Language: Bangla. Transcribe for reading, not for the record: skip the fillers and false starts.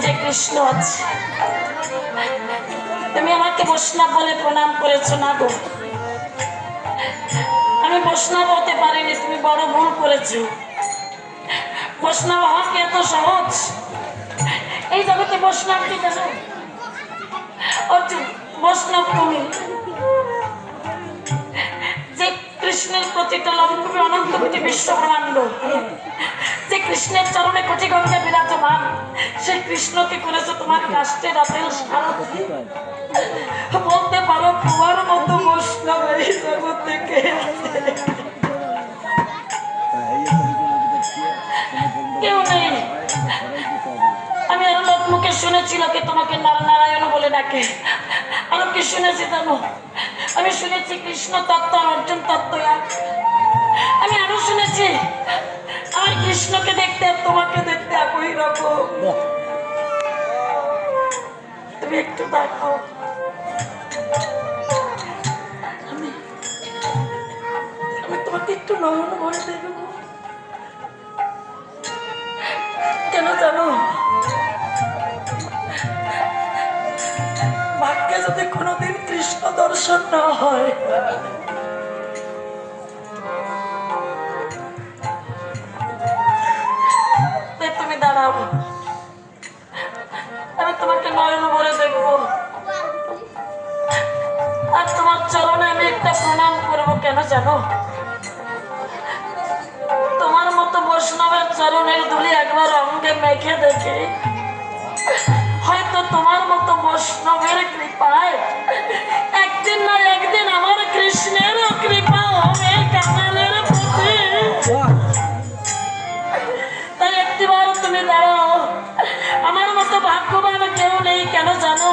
যে কৃষ্ণ আছে, তুমি আমাকে বৈষ্ণব বলে প্রণাম করেছো না গো। আমি বৈষ্ণব হতে পারিনি, তুমি বড় ভুল করেছো। বৈষ্ণব হওয়া কি এত সহজ? এই জগতে বৈষ্ণব কি জানো? অর্জুন, বৈষ্ণব তুমি যে কৃষ্ণের প্রতিটা লম্বি অনন্ত কোটি বিশ্ব ব্রহ্মাণ্ড, যে কৃষ্ণের চরণে কোটি গঙ্গা বিরাজমান, সেই কৃষ্ণকে করেছো তোমার কাষ্টের রাতের সারথি। বলতে পারো তোমার মতো বৈষ্ণব এই জগৎ থেকে কেউ নেই। আমি আরো লোক মুখে শুনেছি লোকে তোমাকে নারায়ণ বলে ডাকে। আরো কি শুনেছি জানো? আমি শুনেছি কৃষ্ণ তত্ত্ব আর অর্জুন তত্ত্ব এক। আমি আরো শুনেছি আমার কৃষ্ণকে দেখতে আর তোমাকে দেখতে একই রকম। তুমি একটু দেখো, আমি তোমাকে একটু নয়ন ভরে দেখবো। কেন জানো? ভাগ্যে যদি কোনোদিন কৃষ্ণ দর্শন না হয়, তুমি দাঁড়াও, আমি তোমাকে নয়ন ভরে দেখবো আর তোমার চরণে আমি একটা প্রণাম করবো। কেন জানো? তোমার মতো বৈষ্ণবের চরণের ধুলি একবার অঙ্গে মেখে দেখে হয়তো তোমার মতো বৈষ্ণবের কৃপায় একদিন না একদিন আমার কৃষ্ণেরও কৃপা হবে কাঙালের প্রতি। তাই একটিবার তুমি দাঁড়াও, আমার মতো ভাগ্যবান কেউ নেই। কেন জানো?